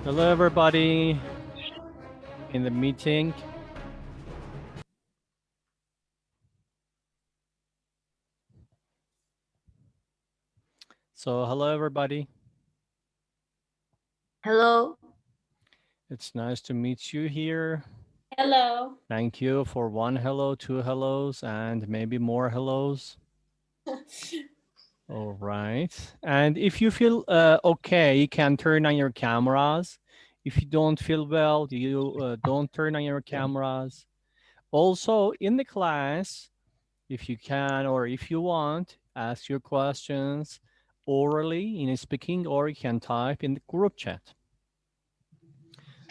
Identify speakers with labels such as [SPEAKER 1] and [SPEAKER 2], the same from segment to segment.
[SPEAKER 1] Hello, everybody in the meeting. So, hello, everybody.
[SPEAKER 2] Hello.
[SPEAKER 1] It's nice to meet you here.
[SPEAKER 2] Hello.
[SPEAKER 1] Thank you for one hello, two hellos, and maybe more hellos. All right. And if you feel okay, you can turn on your cameras. If you don't feel well, you don't turn on your cameras. Also, in the class, if you can or if you want, ask your questions orally in speaking, or you can type in the group chat.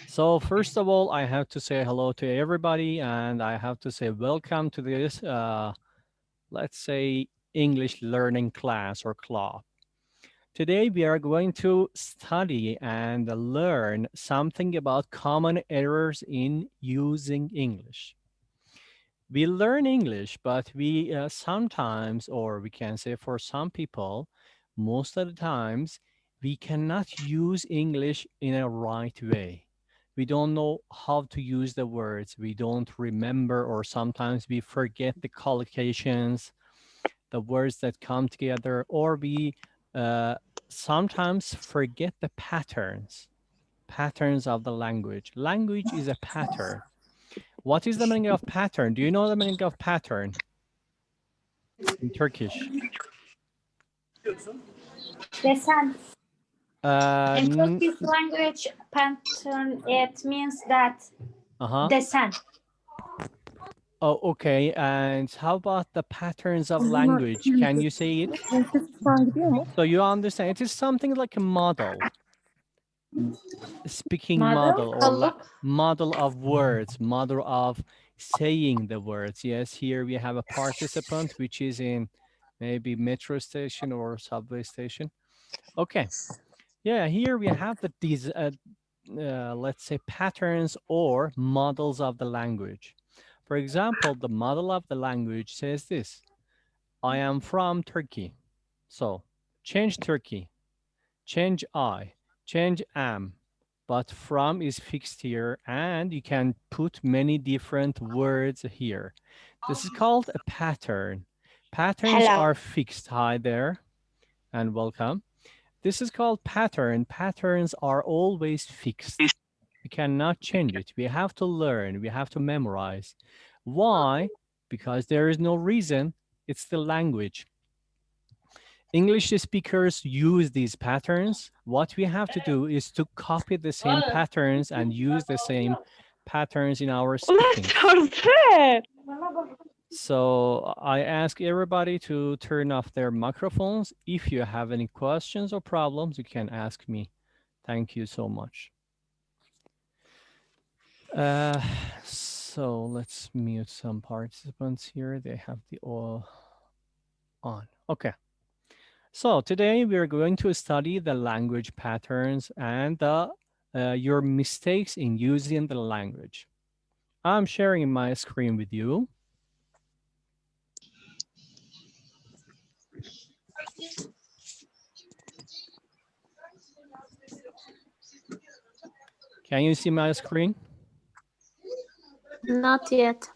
[SPEAKER 1] So first of all, I have to say hello to everybody, and I have to say welcome to this, let's say, English learning class or club. Today, we are going to study and learn something about common errors in using English. We learn English, but we sometimes, or we can say for some people, most of the times, we cannot use English in a right way. We don't know how to use the words. We don't remember, or sometimes we forget the collocations, the words that come together, or we sometimes forget the patterns of the language. Language is a pattern. What is the meaning of pattern? Do you know the meaning of pattern in Turkish?
[SPEAKER 2] Desen. In
[SPEAKER 1] N-
[SPEAKER 2] Turkish language, pattern, it means that
[SPEAKER 1] uh-huh.
[SPEAKER 2] desen.
[SPEAKER 1] Oh, okay. And how about the patterns of language? Can you say it? So you understand, it is something like a model, speaking model, or model of words, model of saying the words. Yes, here we have a participant, which is in maybe metro station or subway station. Okay. Yeah, here we have these, let's say, patterns or models of the language. For example, the model of the language says this: I am from Turkey. So change Turkey, change I, change am, but from is fixed here, and you can put many different words here. This is called a pattern. Patterns are fixed. Hi there, and welcome. This is called pattern. Patterns are always fixed. We cannot change it. We have to learn. We have to memorize. Why? Because there is no reason. It's the language. English speakers use these patterns. What we have to do is to copy the same patterns and use the same patterns in our speaking. So I ask everybody to turn off their microphones. If you have any questions or problems, you can ask me. Thank you so much. So let's mute some participants here. They have the all on. Okay. So today we are going to study the language patterns and your mistakes in using the language. I'm sharing my screen with you. Can you see my screen?
[SPEAKER 2] Not yet.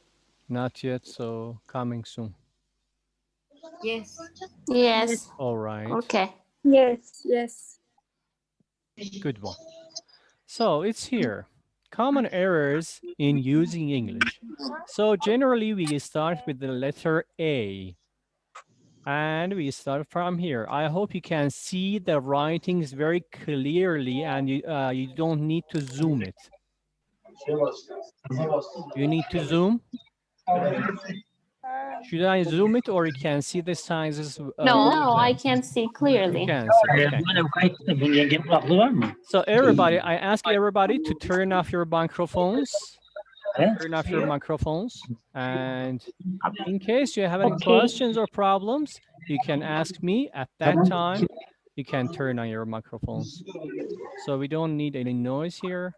[SPEAKER 1] Not yet, so coming soon.
[SPEAKER 2] Yes. Yes.
[SPEAKER 1] All right.
[SPEAKER 2] Okay. Yes. Yes.
[SPEAKER 1] Good one. So it's here. Common errors in using English. So generally we start with the letter A. And we start from here. I hope you can see the writings very clearly, and you don't need to zoom it. You need to zoom? Should I zoom it, or you can see the sizes?
[SPEAKER 2] No, I can see clearly.
[SPEAKER 1] You can see, okay. So everybody, I ask everybody to turn off your microphones. Turn off your microphones. And in case you have any questions or problems, you can ask me at that time. You can turn on your microphones. So we don't need any noise here.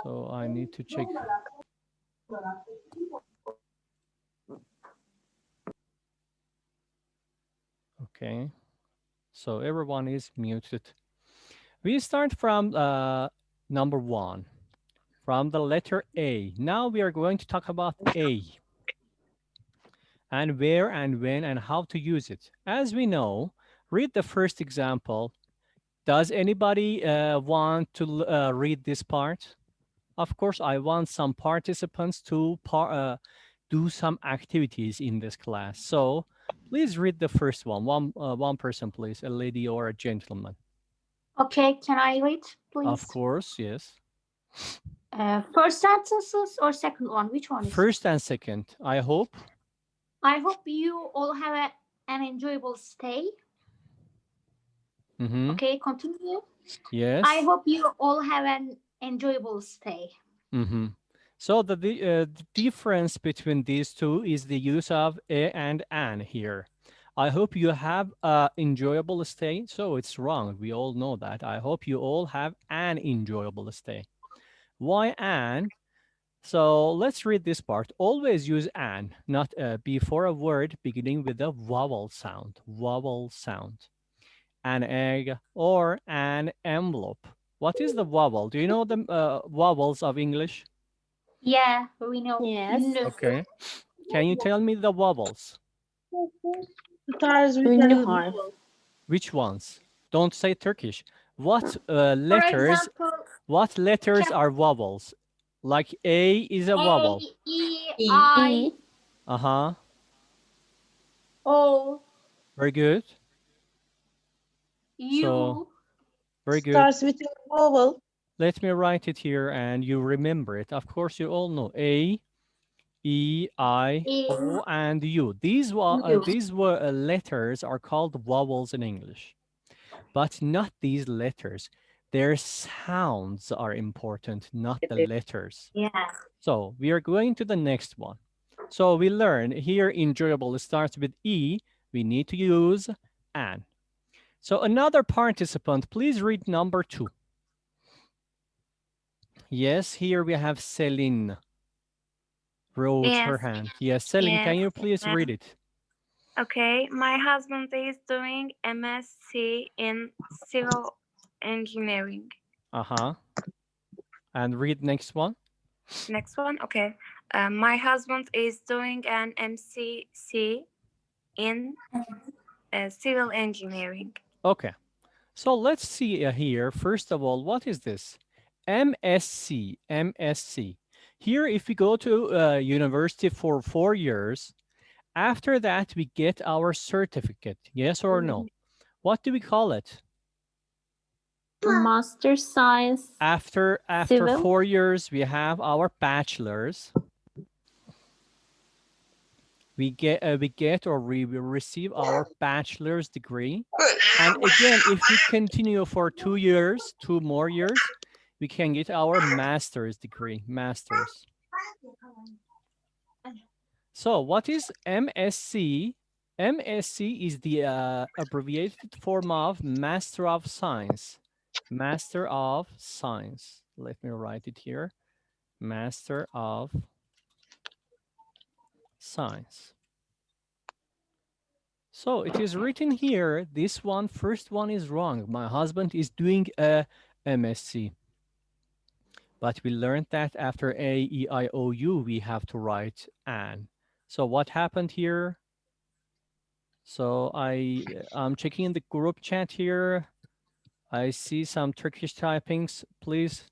[SPEAKER 1] So I need to check. Okay. So everyone is muted. We start from number 1, from the letter A. Now we are going to talk about A and where and when and how to use it. As we know, read the first example. Does anybody want to read this part? Of course, I want some participants to do some activities in this class. So please read the first one. One person, please, a lady or a gentleman.
[SPEAKER 2] Okay, can I read, please?
[SPEAKER 1] Of course, yes.
[SPEAKER 2] First sentences or second one? Which one is?
[SPEAKER 1] First and second. I hope
[SPEAKER 2] you all have an enjoyable stay.
[SPEAKER 1] Mm-hmm.
[SPEAKER 2] Okay, continue.
[SPEAKER 1] Yes.
[SPEAKER 2] I hope you all have an enjoyable stay.
[SPEAKER 1] Mm-hmm. So the difference between these two is the use of a and an here. I hope you have an enjoyable stay. So it's wrong. We all know that. I hope you all have an enjoyable stay. Why an? So let's read this part. Always use an, not a, before a word beginning with a vowel sound. Vowel sound. An egg or an envelope. What is the vowel? Do you know the vowels of English?
[SPEAKER 2] Yeah, we know.
[SPEAKER 3] Yes.
[SPEAKER 1] Okay. Can you tell me the vowels?
[SPEAKER 3] Ünlü harf.
[SPEAKER 1] Which ones? Don't say Turkish. What
[SPEAKER 2] For
[SPEAKER 1] letters?
[SPEAKER 2] example,
[SPEAKER 1] What letters are vowels? Like A is a vowel.
[SPEAKER 2] A, E,
[SPEAKER 3] E.
[SPEAKER 2] I,
[SPEAKER 1] Uh-huh.
[SPEAKER 2] O,
[SPEAKER 1] Very good.
[SPEAKER 2] U.
[SPEAKER 1] So, very good.
[SPEAKER 3] Starts with a vowel.
[SPEAKER 1] Let me write it here and you remember it. Of course, you all know A, E, I, O, and U. These letters are called vowels in English, but not these letters. Their sounds are important, not the letters.
[SPEAKER 2] Yeah.
[SPEAKER 1] So we are going to the next one. So we learn here enjoyable starts with E. We need to use an. So another participant, please read number 2. Yes, here we have Celine. Rose her hand. Yes, Celine, can you please read it?
[SPEAKER 4] Okay, my husband is doing MSc in civil engineering.
[SPEAKER 1] Uh-huh. And read next one.
[SPEAKER 4] Next one, okay. My husband is doing an MCC in civil engineering.
[SPEAKER 1] Okay. So let's see here. First of all, what is this? MSc, MSc. Here, if we go to university for 4 years, after that, we get our certificate. Yes or no? What do we call it?
[SPEAKER 3] Master Science.
[SPEAKER 1] After
[SPEAKER 3] Civil.
[SPEAKER 1] 4 years, we have our bachelor's. We receive our bachelor's degree. And again, if we continue for 2 years, 2 more years, we can get our master's degree, master's. So what is MSc? MSc is the abbreviated form of Master of Science. Master of Science. Let me write it here. Master of Science. So it is written here, this one, first one is wrong. My husband is doing a MSc. But we learned that after A, E, I, O, U, we have to write an. So what happened here? So I'm checking the group chat here. I see some Turkish typings. Please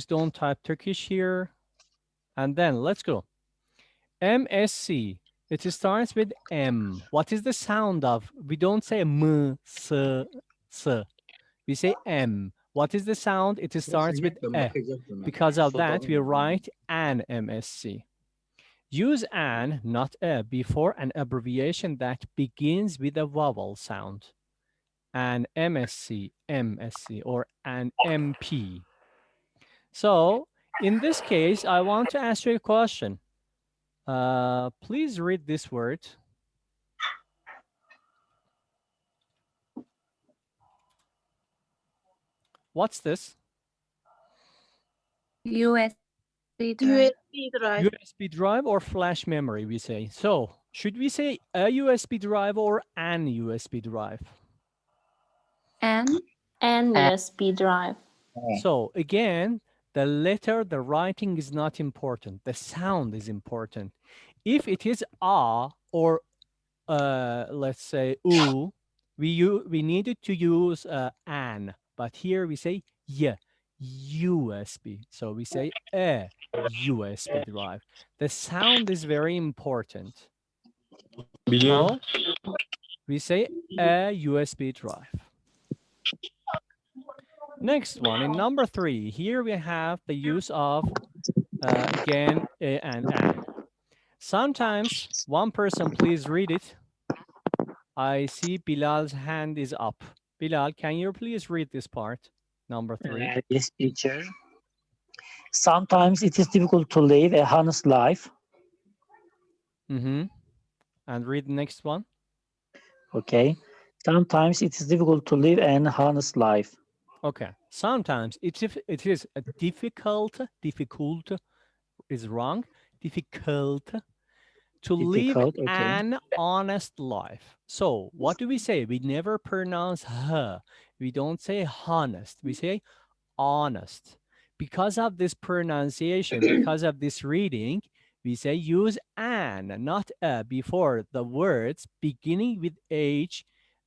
[SPEAKER 1] don't type Turkish here. And then let's go. MSc. It starts with M. What is the sound of? We don't say M, S, S. We say M. What is the sound? It starts with E. Because of that, we write an MSc. Use an, not a, before an abbreviation that begins with a vowel sound. An MSc, MSc, or an MP. So in this case, I want to ask you a question. Please read this word. What's this?
[SPEAKER 4] USB drive.
[SPEAKER 3] USB drive.
[SPEAKER 1] USB drive or flash memory, we say. So Should we say a USB drive or an USB drive?
[SPEAKER 3] An USB drive.
[SPEAKER 1] So again, the letter, the writing is not important. The sound is important. If it is a or let's say u, we needed to use an, but here we say y, USB. So we say a USB drive. The sound is very important. So we say a USB drive. Next one, in number 3, here we have the use of, again, a and an. Sometimes, one person, please read it. I see Bilal's hand is up. Bilal, can you please read this part, number 3?
[SPEAKER 5] Yes, teacher. Sometimes it is difficult to live a honest life.
[SPEAKER 1] And read the next one.
[SPEAKER 5] Okay. Sometimes it is difficult to live an honest life.
[SPEAKER 1] Okay. Sometimes it is a difficult is wrong. Difficult to live an honest life. So what do we say? We never pronounce h. We don't say honest. We say honest. Because of this pronunciation, because of this reading, we say use an, not a, before the words beginning with H.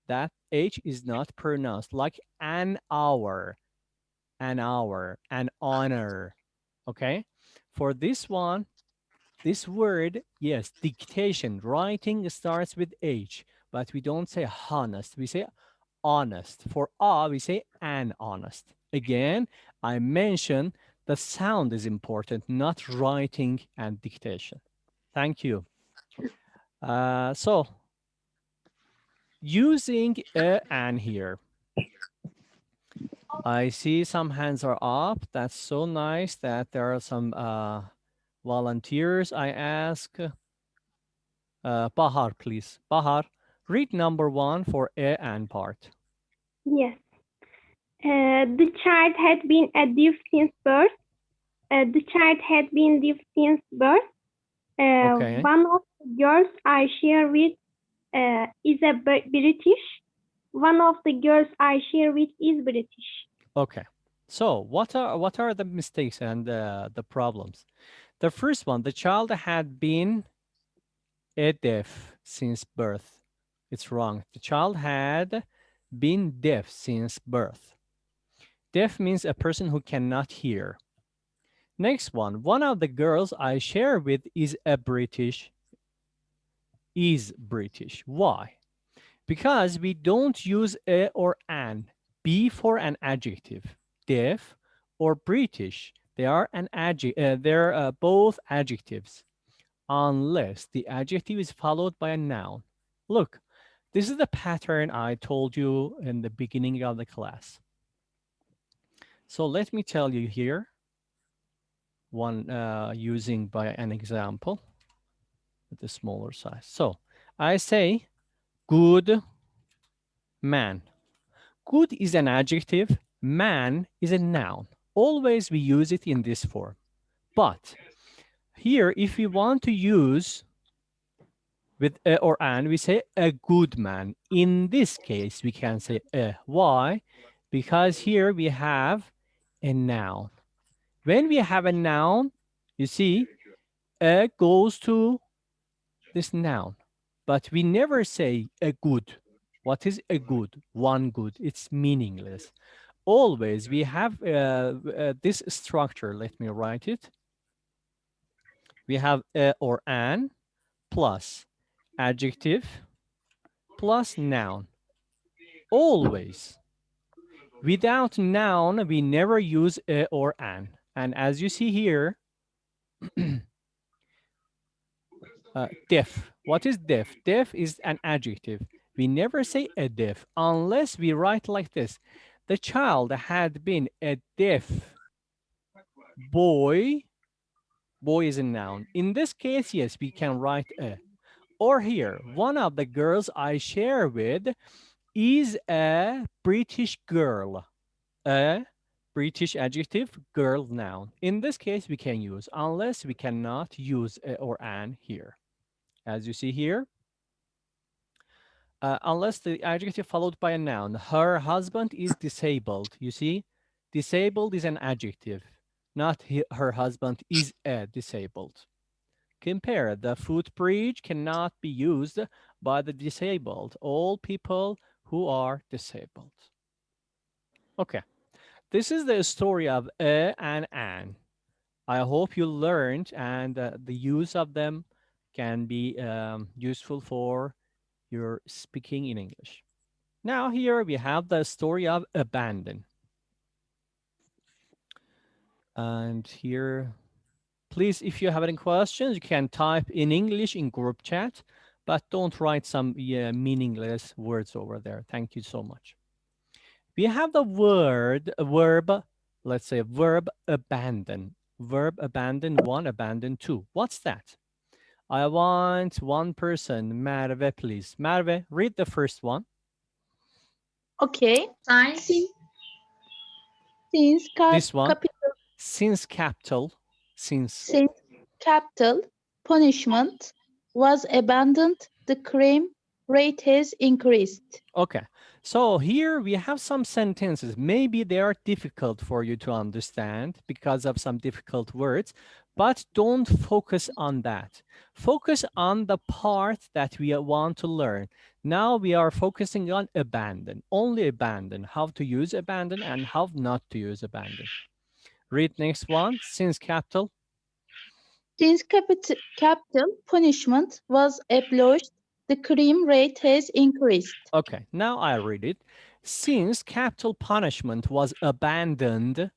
[SPEAKER 1] That H is not pronounced, like an hour, an honor. Okay? For this one, this word, yes, dictation, writing starts with H, but we don't say honest. We say honest. For we say an honest. Again, I mentioned the sound is important, not writing and dictation. Thank you. So, using a and here. I see some hands are up. That's so nice that there are some volunteers. I ask Bahar, please. Bahar, read number 1 for a and part.
[SPEAKER 6] Yes. The child had been a deaf since birth. The child had been deaf since birth.
[SPEAKER 1] Okay.
[SPEAKER 6] One of the girls I share with is a British. One of the girls I share with is British.
[SPEAKER 1] Okay. So what are the mistakes and the problems? The first one, the child had been a deaf since birth. It's wrong. The child had been deaf since birth. Deaf means a person who cannot hear. Next one of the girls I share with is a British. Is British. Why? Because we don't use a or an before an adjective. Deaf or British, they are an adjective. They're both adjectives, unless the adjective is followed by a noun. Look, this is the pattern I told you in the beginning of the class. So let me tell you here one using by an example with the smaller size. So I say good man. Good is an adjective, man is a noun. Always we use it in this form. But here, if we want to use with a or an, we say a good man. In this case, we can say a. Why? Because here we have a noun. When we have a noun, you see, a goes to this noun. But we never say a good. What is a good? One good. It's meaningless. Always we have this structure. Let me write it. We have a or an plus adjective plus noun. Always. Without noun, we never use a or an. And as you see here, deaf. What is deaf? Deaf is an adjective. We never say a deaf unless we write like this. The child had been a deaf boy. Boy is a noun. In this case, yes, we can write a. Or here, one of the girls I share with is a British girl. A British adjective, girl noun. In this case, we can use, unless we cannot use a or an here. as you see here. Unless the adjective followed by a noun. Her husband is disabled. You see, disabled is an adjective, not her husband is a disabled. Compare, the footbridge cannot be used by the disabled. All people who are disabled. Okay, this is the story of a and an. I hope you learned, and the use of them can be useful for your speaking in English. Now here we have the story of abandon. And here, please, if you have any questions, you can type in English in group chat, but don't write some meaningless words over there. Thank you so much. We have the verb, let's say verb abandon. Verb abandon 1, abandon 2. What's that? I want one person, Merve, please. Merve, read the first one.
[SPEAKER 7] Okay.
[SPEAKER 1] This one. Since capital, since
[SPEAKER 7] capital punishment was abandoned, the crime rate has increased.
[SPEAKER 1] Okay, so here we have some sentences. Maybe they are difficult for you to understand because of some difficult words, but don't focus on that. Focus on the part that we want to learn. Now we are focusing on abandon, only abandon, how to use abandon and how not to use abandon. Read next one, since capital.
[SPEAKER 7] Since capital punishment was abolished, the crime rate has increased.
[SPEAKER 1] Okay, now I read it. Since capital punishment was abandoned,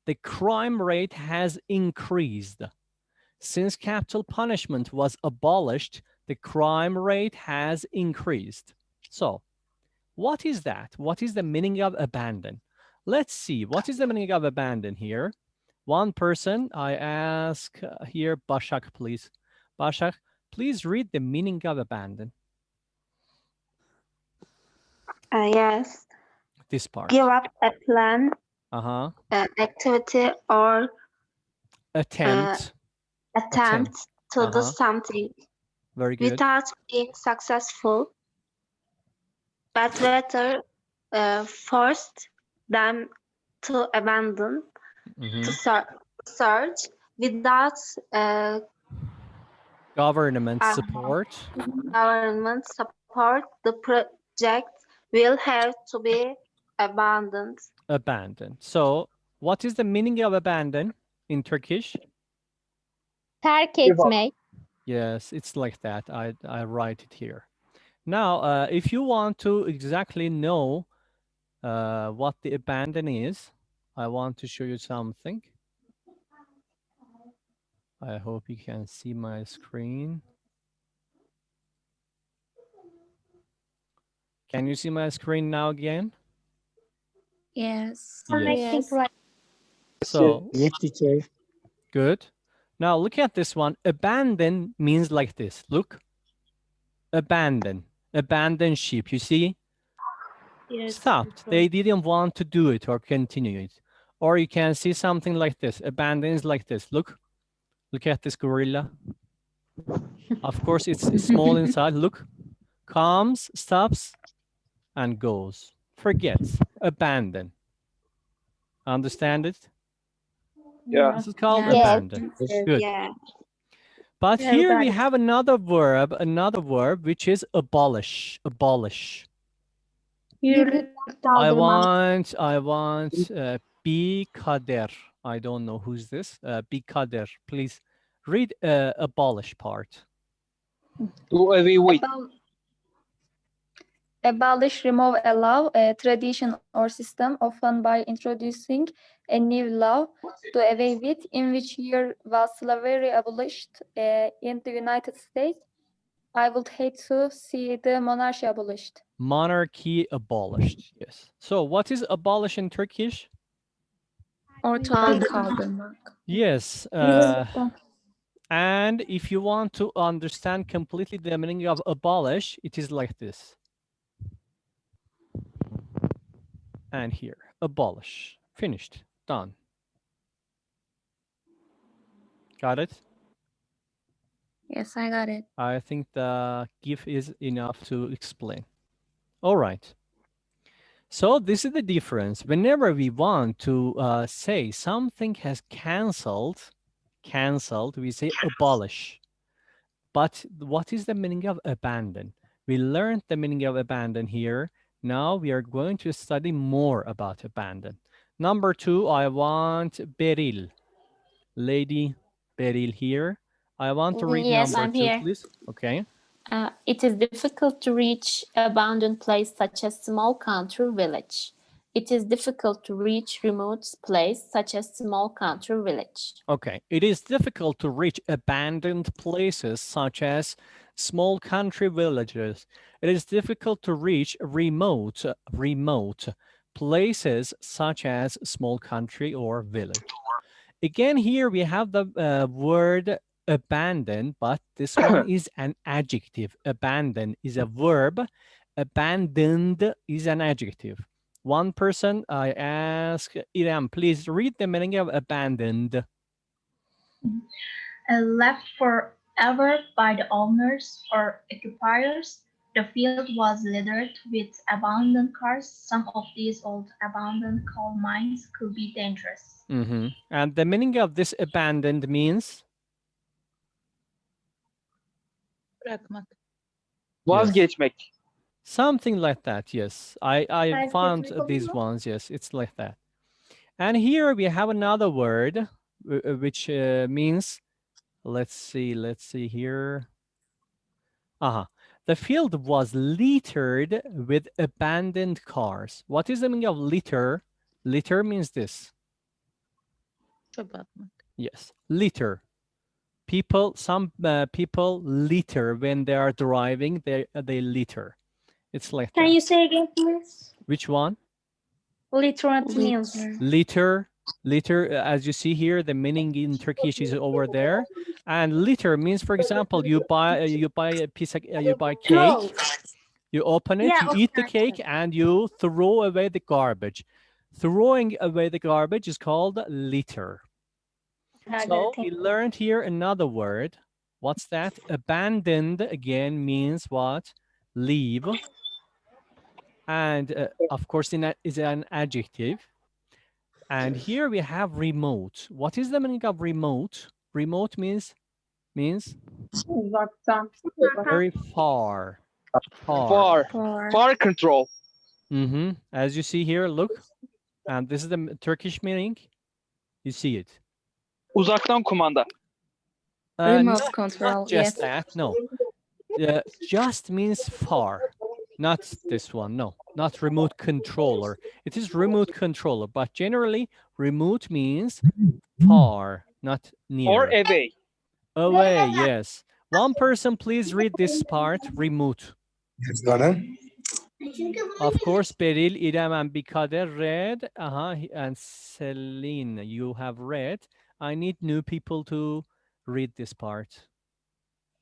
[SPEAKER 1] the crime rate has increased. Since capital punishment was abolished, the crime rate has increased. So, what is that? What is the meaning of abandon? Let's see, what is the meaning of abandon here? One person, I ask here, Başak, please. Başak, please read the meaning of abandon.
[SPEAKER 4] Yes.
[SPEAKER 1] This part.
[SPEAKER 4] Give up a plan,
[SPEAKER 1] activity,
[SPEAKER 4] or
[SPEAKER 1] attempt
[SPEAKER 4] to do something.
[SPEAKER 1] Very good.
[SPEAKER 4] Without being successful, but better forced them to abandon, to search without
[SPEAKER 1] government support.
[SPEAKER 4] Government support, the project will have to be abandoned.
[SPEAKER 1] Abandoned. So, what is the meaning of abandon in Turkish?
[SPEAKER 6] Terk etmek.
[SPEAKER 1] Yes, it's like that. I write it here. Now, if you want to exactly know what the abandon is, I want to show you something. I hope you can see my screen. Can you see my screen now again?
[SPEAKER 3] Yes.
[SPEAKER 1] Yes. So,
[SPEAKER 5] Yes, teacher.
[SPEAKER 1] good. Now look at this one. Abandon means like this. Look. Abandon. Abandon ship. You see?
[SPEAKER 3] Yes.
[SPEAKER 1] Stopped. They didn't want to do it or continue it. Or you can see something like this. Abandon is like this. Look. Look at this gorilla. Of course, it's small inside. Look. Comes, stops, and goes. Forgets. Abandon. Understand it?
[SPEAKER 8] Yeah.
[SPEAKER 1] This is called
[SPEAKER 3] Yes.
[SPEAKER 1] abandon. Good.
[SPEAKER 4] Yeah.
[SPEAKER 1] But
[SPEAKER 3] Yeah,
[SPEAKER 1] here
[SPEAKER 3] got
[SPEAKER 1] we
[SPEAKER 3] it.
[SPEAKER 1] have another verb, which is abolish. Abolish. I want be kader. I don't know who's this. Be kader. Please read abolish part.
[SPEAKER 8] Do away with.
[SPEAKER 3] Abolish, remove, allow a tradition or system, often by introducing a new law, do away with, in which year was slavery abolished in the United States. I would hate to see the monarchy abolished.
[SPEAKER 1] Monarchy abolished. Yes. So what is abolish in Turkish?
[SPEAKER 3] Ortadan kaldırmak.
[SPEAKER 1] Yes. And if you want to understand completely the meaning of abolish, it is like this. And here, abolish. Finished. Done. Got it?
[SPEAKER 3] Yes, I got it.
[SPEAKER 1] I think the GIF is enough to explain. All right. So this is the difference. Whenever we want to say something has canceled, we say abolish. But what is the meaning of abandon? We learned the meaning of abandon here. Now we are going to study more about abandon. Number 2, I want Beril. Lady Beril here. I want to read
[SPEAKER 2] Yes,
[SPEAKER 1] number
[SPEAKER 2] I'm
[SPEAKER 1] 2,
[SPEAKER 2] here.
[SPEAKER 1] please. Okay.
[SPEAKER 2] It is difficult to reach abandoned place such as small country village. It is difficult to reach remote place such as small country village.
[SPEAKER 1] Okay. It is difficult to reach abandoned places such as small country villages. It is difficult to reach remote places such as small country or village. Again, here we have the word abandon, but this one is an adjective. Abandon is a verb. Abandoned is an adjective. One person, I ask Iram, please read the meaning of abandoned.
[SPEAKER 9] Left forever by the owners or occupiers, the field was littered with abandoned cars. Some of these old abandoned coal mines could be dangerous.
[SPEAKER 1] And the meaning of this abandoned means?
[SPEAKER 7] Bırakmak.
[SPEAKER 8] Vazgeçmek.
[SPEAKER 1] Something like that, yes. I found these ones, yes, it's like that. And here we have another word, which means, let's see here. The field was littered with abandoned cars. What is the meaning of litter? Litter means this.
[SPEAKER 7] Çöpe atmak.
[SPEAKER 1] Yes, litter. Some people litter when they are driving. They litter. It's like
[SPEAKER 2] Can
[SPEAKER 1] that.
[SPEAKER 2] you say again, please?
[SPEAKER 1] Which one?
[SPEAKER 2] Literally means.
[SPEAKER 1] Litter. Litter, as you see here, the meaning in Turkish is over there. And litter means, for example, you buy a piece of you buy cake, you open it, you eat the cake, and you throw away the garbage. Throwing away the garbage is called litter. So we learned here another word. What's that? Abandoned again means what? Leave. And of course, is an adjective. And here we have remote. What is the meaning of remote? Remote means very far.
[SPEAKER 8] Far control.
[SPEAKER 1] As you see here, look. And this is the Turkish meaning. You see it.
[SPEAKER 8] Uzaktan kumanda.
[SPEAKER 3] Remote control,
[SPEAKER 1] Just
[SPEAKER 3] yes.
[SPEAKER 1] that, no. Just means far. Not this one, no. Not remote controller. It is remote controller, but generally remote means far, not near.
[SPEAKER 8] Or away.
[SPEAKER 1] Away, yes. One person, please read this part, remote. Of course, Beril, Idam, and Bikader read. And Celine, you have read. I need new people to read this part.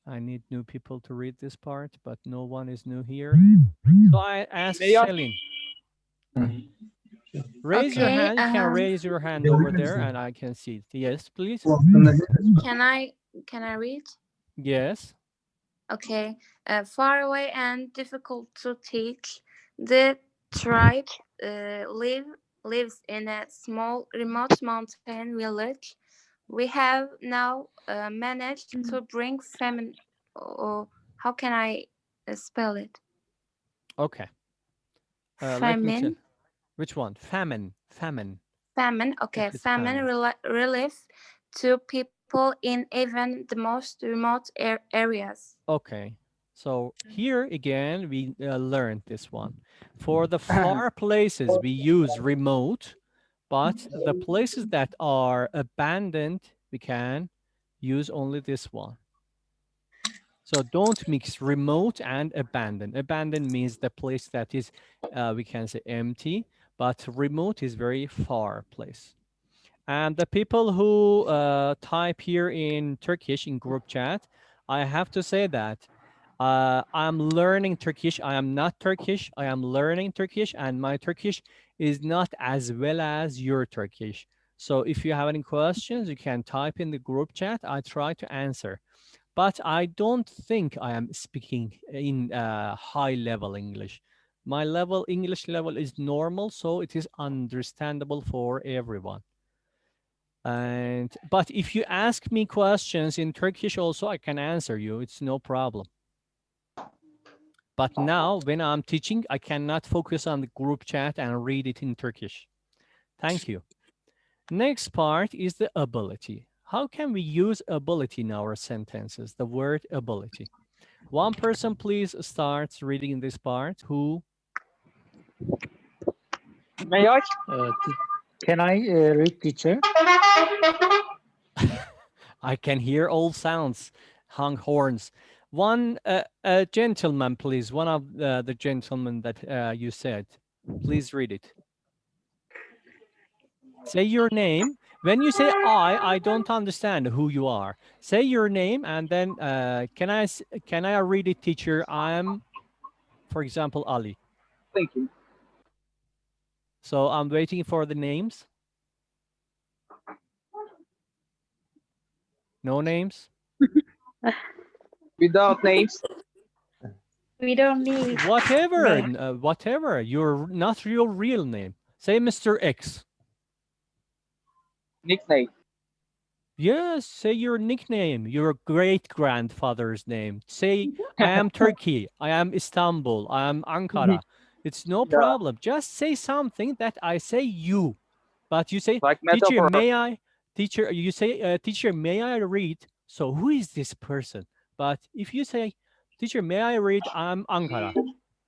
[SPEAKER 1] I need new people to read this part, but no one is new here. So I ask Celine. Raise your hand. You can raise your hand over there and I can see it. Yes, please.
[SPEAKER 3] Can I read?
[SPEAKER 1] Yes.
[SPEAKER 3] Okay. Far away and difficult to teach. The tribe lives in a small remote mountain village. We have now managed to bring famine. How can I spell it?
[SPEAKER 1] Okay.
[SPEAKER 3] Famine.
[SPEAKER 1] Which one? Famine. Famine.
[SPEAKER 3] Famine. Okay. Famine relief to people in even the most remote areas.
[SPEAKER 1] Okay. So here again, we learned this one. For the far places, we use remote, but the places that are abandoned, we can use only this one. So don't mix remote and abandoned. Abandoned means the place that is, we can say empty, but remote is very far place. And the people who type here in Turkish in group chat, I have to say that I'm learning Turkish. I am not Turkish. I am learning Turkish, and my Turkish is not as well as your Turkish. So if you have any questions, you can type in the group chat. I try to answer. but I don't think I am speaking in high level English. My English level is normal, so it is understandable for everyone. But if you ask me questions in Turkish also, I can answer you. It's no problem. But now when I'm teaching, I cannot focus on the group chat and read it in Turkish. Thank you. Next part is the ability. How can we use ability in our sentences? The word ability. One person please start reading this part. Who?
[SPEAKER 8] May I?
[SPEAKER 5] Can I read, teacher?
[SPEAKER 1] I can hear all sounds, horns. One gentleman, please. One of the gentlemen that you said. Please read it. Say your name. When you say I don't understand who you are. Say your name and then can I read it, teacher? I'm, for example, Ali.
[SPEAKER 8] Thank you.
[SPEAKER 1] So I'm waiting for the names. No names?
[SPEAKER 8] Without names.
[SPEAKER 3] We don't need.
[SPEAKER 1] Whatever, whatever. Your not your real name. Say Mr. X.
[SPEAKER 8] Nickname.
[SPEAKER 1] Yes, say your nickname, your great-grandfather's name. Say, I am Turkey, I am Istanbul, I am Ankara. It's no problem. Just say something that I say you. But you say,
[SPEAKER 8] like
[SPEAKER 1] teacher,
[SPEAKER 8] metaphor.
[SPEAKER 1] may I? Teacher, you say, teacher, may I read? So who is this person? But if you say, teacher, may I read? I'm Ankara.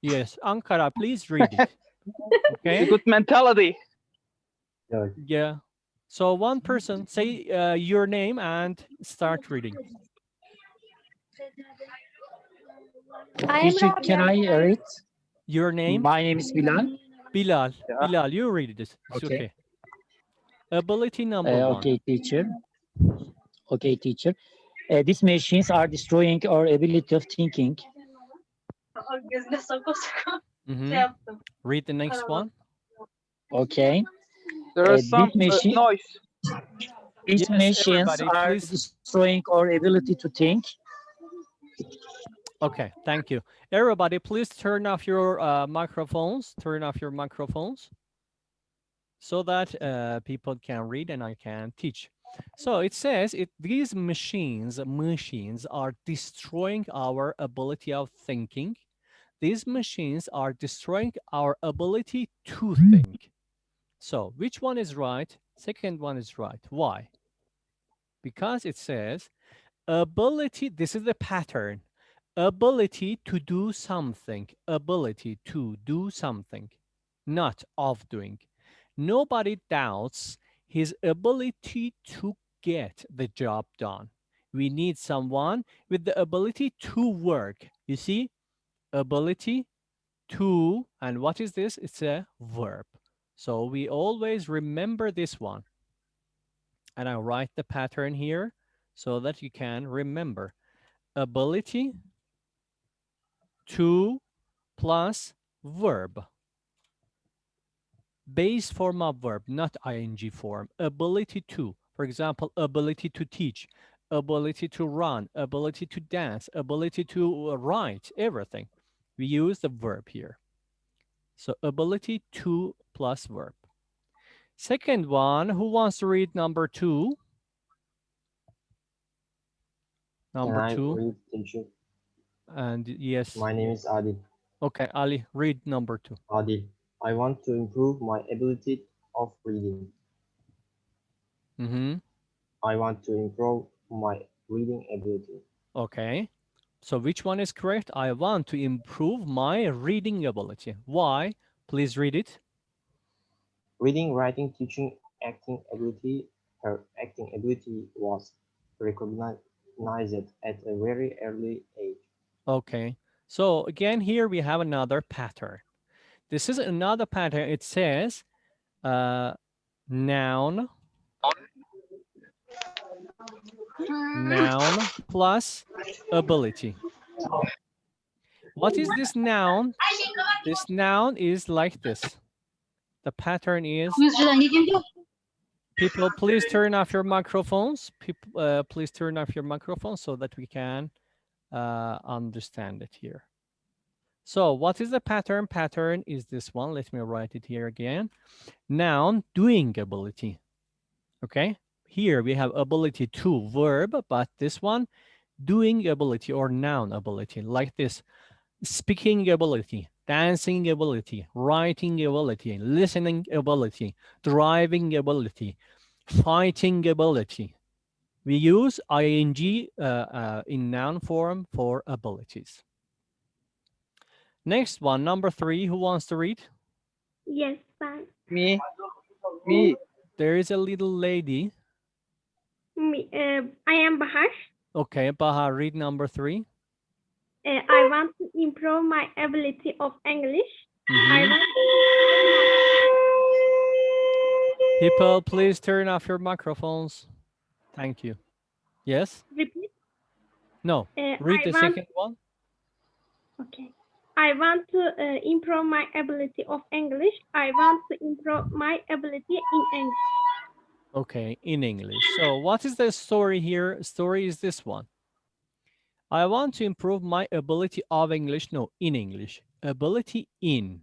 [SPEAKER 1] Yes, Ankara, please read it. Okay.
[SPEAKER 8] Good mentality.
[SPEAKER 1] Yeah. So one person say your name and start reading.
[SPEAKER 5] Teacher, can I read?
[SPEAKER 1] Your name?
[SPEAKER 5] My name is Bilal.
[SPEAKER 1] Bilal.
[SPEAKER 8] Yeah.
[SPEAKER 1] Bilal, you read it. It's okay. Ability number one.
[SPEAKER 5] Okay, teacher. Okay, teacher. These machines are destroying our ability of thinking.
[SPEAKER 1] Read the next one.
[SPEAKER 5] Okay.
[SPEAKER 8] There is some noise.
[SPEAKER 5] These machines are
[SPEAKER 1] please.
[SPEAKER 5] destroying our ability to think.
[SPEAKER 1] Okay, thank you. Everybody, please turn off your microphones. Turn off your microphones so that people can read and I can teach. So it says these machines are destroying our ability of thinking. These machines are destroying our ability to think. So which one is right? Second one is right. Why? Because it says ability, this is the pattern. Ability to do something, ability to do something, not of doing. Nobody doubts his ability to get the job done. We need someone with the ability to work. You see, ability to, and what is this? It's a verb. So we always remember this one. And I'll write the pattern here so that you can remember. Ability to plus verb. Base form of verb, not ing form. Ability to, for example, ability to teach, ability to run, ability to dance, ability to write, everything. We use the verb here. So ability to plus verb. Second one, who wants to read number two? Number two.
[SPEAKER 10] Read, teacher?
[SPEAKER 1] And yes.
[SPEAKER 10] My name is Adil.
[SPEAKER 1] Okay, Ali, read number two.
[SPEAKER 10] Adil, I want to improve my ability of reading. I want to improve my reading ability.
[SPEAKER 1] Okay. So which one is correct? I want to improve my reading ability. Why? Please read it.
[SPEAKER 10] Reading, writing, teaching, acting ability. Her acting ability was recognized at a very early age.
[SPEAKER 1] Okay. So again, here we have another pattern. This is another pattern. It says noun plus ability. What is this noun? This noun is like this. The pattern is People, please turn off your microphones. People, please turn off your microphones so that we can understand it here. So what is the pattern? Pattern is this one. Let me write it here again. Noun, doing ability. Okay. Here we have ability to, verb, but this one, doing ability or noun ability, like this. Speaking ability, dancing ability, writing ability, listening ability, driving ability, fighting ability. We use ing in noun form for abilities. Next one, number 3. Who wants to read?
[SPEAKER 6] Yes, fine.
[SPEAKER 8] Me.
[SPEAKER 1] There is a little lady.
[SPEAKER 6] Me, I am Bahar.
[SPEAKER 1] Okay, Bahar, read number 3.
[SPEAKER 6] I want to improve my ability of English. I want
[SPEAKER 1] People, please turn off your microphones. Thank you. Yes?
[SPEAKER 6] repeat.
[SPEAKER 1] No. Read the second one.
[SPEAKER 6] Okay. I want to improve my ability of English. I want to improve my ability in English.
[SPEAKER 1] Okay, in English. So what is the story here? Story is this one. I want to improve my ability of English. No, in English. Ability in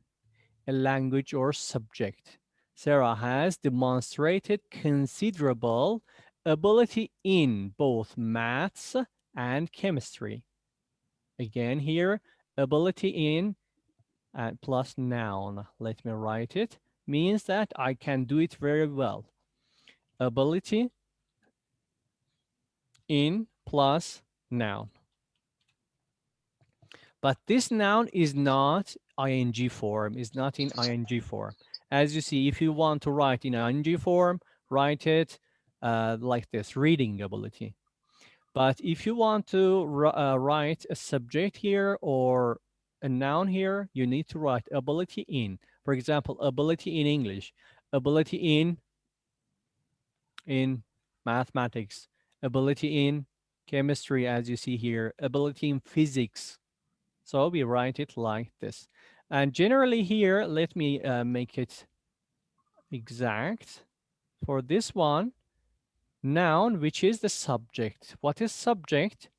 [SPEAKER 1] a language or subject. Sarah has demonstrated considerable ability in both maths and chemistry. Again here, ability in plus noun. Let me write it. Means that I can do it very well. Ability in plus noun. But this noun is not ing form, is not in ing form. As you see, if you want to write in ing form, write it like this, reading ability. But if you want to write a subject here or a noun here, you need to write ability in. For example, ability in English, ability in mathematics, ability in chemistry, as you see here, ability in physics. So we write it like this. And generally here, let me make it exact. For this one, noun, which is the subject. What is subject?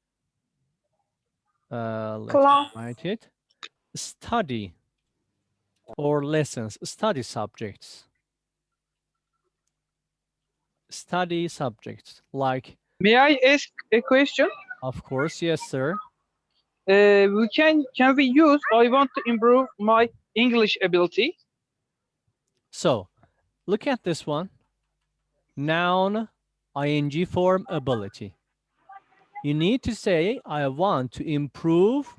[SPEAKER 1] Let's write it. Study or lessons, study subjects. Study subjects like.
[SPEAKER 8] May I ask a question?
[SPEAKER 1] Of course, yes, sir.
[SPEAKER 8] Can we use I want to improve my English ability?
[SPEAKER 1] So look at this one. Noun, ing form, ability. You need to say, I want to improve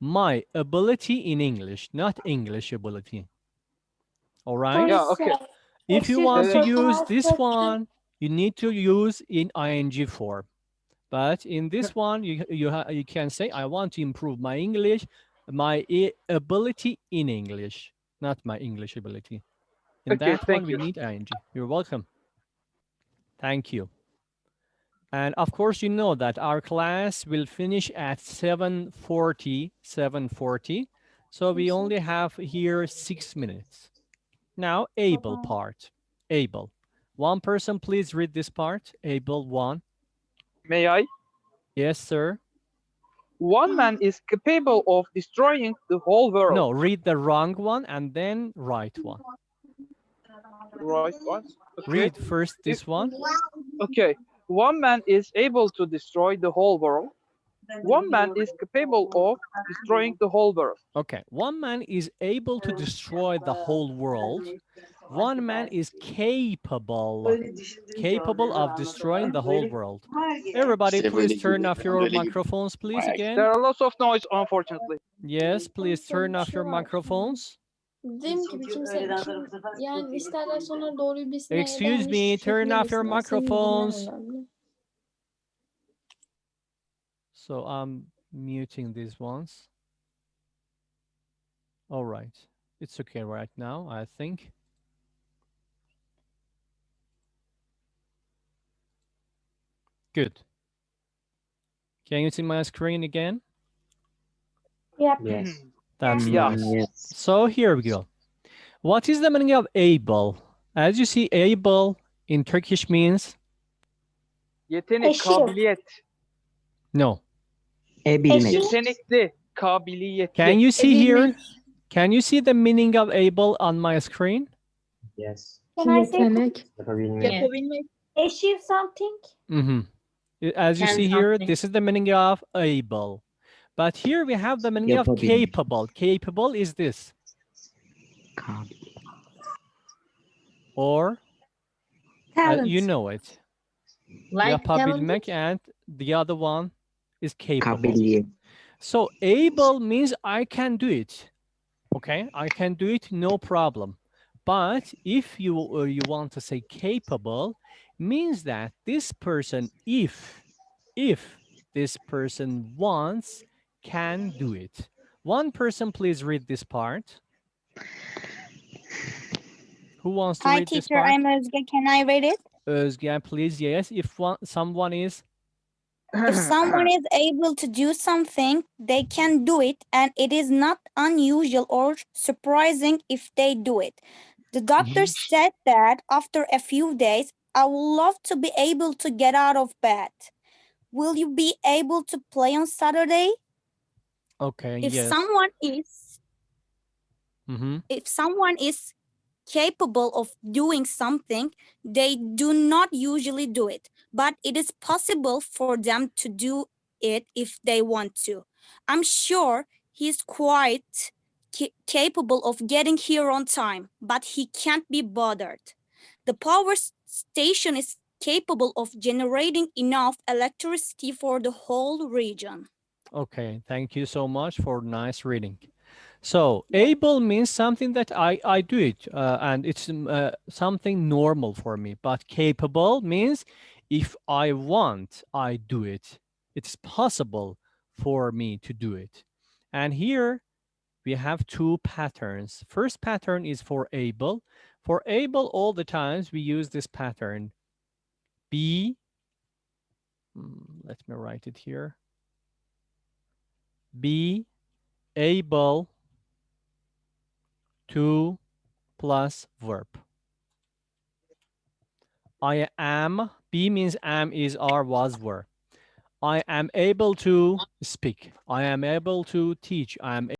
[SPEAKER 1] my ability in English, not English ability. All right?
[SPEAKER 8] Yeah, okay.
[SPEAKER 1] If you want to use this one, you need to use in ing form. But in this one, you can say, I want to improve my English, my ability in English, not my English ability. In that one, we need ing. You're welcome. Thank you. And of course, you know that our class will finish at 7:40. So we only have here 6 minutes. Now, able part. Able. One person, please read this part. Able 1.
[SPEAKER 8] May I?
[SPEAKER 1] Yes, sir.
[SPEAKER 8] One man is capable of destroying the whole world.
[SPEAKER 1] No, read the wrong one and then right one.
[SPEAKER 8] Right one. Okay.
[SPEAKER 1] Read first this one.
[SPEAKER 8] Okay. One man is able to destroy the whole world. One man is capable of destroying the whole world.
[SPEAKER 1] Okay. One man is able to destroy the whole world. One man is capable of destroying the whole world. Everybody, please turn off your microphones, please, again.
[SPEAKER 8] There are lots of noise, unfortunately.
[SPEAKER 1] Yes, please turn off your microphones. Excuse me, turn off your microphones. So I'm muting these ones. All right. It's okay right now, I think. Good. Can you see my screen again?
[SPEAKER 3] Yep.
[SPEAKER 10] Yes.
[SPEAKER 1] That's nice.
[SPEAKER 10] Yes.
[SPEAKER 1] So here we go. What is the meaning of able? As you see, able in Turkish means?
[SPEAKER 8] Yetenek,
[SPEAKER 6] Eşit.
[SPEAKER 8] kabiliyet.
[SPEAKER 1] No.
[SPEAKER 11] Bilmek.
[SPEAKER 8] Yetenekli, kabiliyetli.
[SPEAKER 1] Can you see here? Can you see the meaning of able on my screen?
[SPEAKER 10] Yes.
[SPEAKER 6] Can I say
[SPEAKER 10] Yapabilmek.
[SPEAKER 7] Yapabilmek.
[SPEAKER 6] achieve something?
[SPEAKER 1] Mm-hmm. As you
[SPEAKER 7] Can
[SPEAKER 1] see here,
[SPEAKER 7] something.
[SPEAKER 1] this is the meaning of able. But here we have the meaning of
[SPEAKER 11] Yapabilmek.
[SPEAKER 1] capable. Capable is this. Or, you know it.
[SPEAKER 7] Like
[SPEAKER 1] Yapabilmek,
[SPEAKER 7] talented.
[SPEAKER 1] and the other one is capable.
[SPEAKER 11] Kabiliyet.
[SPEAKER 1] So able means I can do it. Okay, I can do it, no problem. But if you want to say capable, means that this person, if this person wants, can do it. One person, please read this part. Who wants to read this part?
[SPEAKER 12] Hi, teacher. I'm Özge. Can I read it?
[SPEAKER 1] Özge, please. Yes. If someone is.
[SPEAKER 12] If someone is able to do something, they can do it, and it is not unusual or surprising if they do it. The doctor said that after a few days, I would love to be able to get out of bed. Will you be able to play on Saturday?
[SPEAKER 1] Okay,
[SPEAKER 12] If
[SPEAKER 1] yes.
[SPEAKER 12] If someone is capable of doing something, they do not usually do it, but it is possible for them to do it if they want to. I'm sure he's quite capable of getting here on time, but he can't be bothered. The power station is capable of generating enough electricity for the whole region.
[SPEAKER 1] Okay, thank you so much for nice reading. So able means something that I do it, and it's something normal for me. But capable means if I want, I do it. It's possible for me to do it. And here we have two patterns. First pattern is for able. For able, all the times we use this pattern. Be, let me write it here. Be able to plus verb. I am, be means am, is, are, was, were. I am able to speak. I am able to teach. I am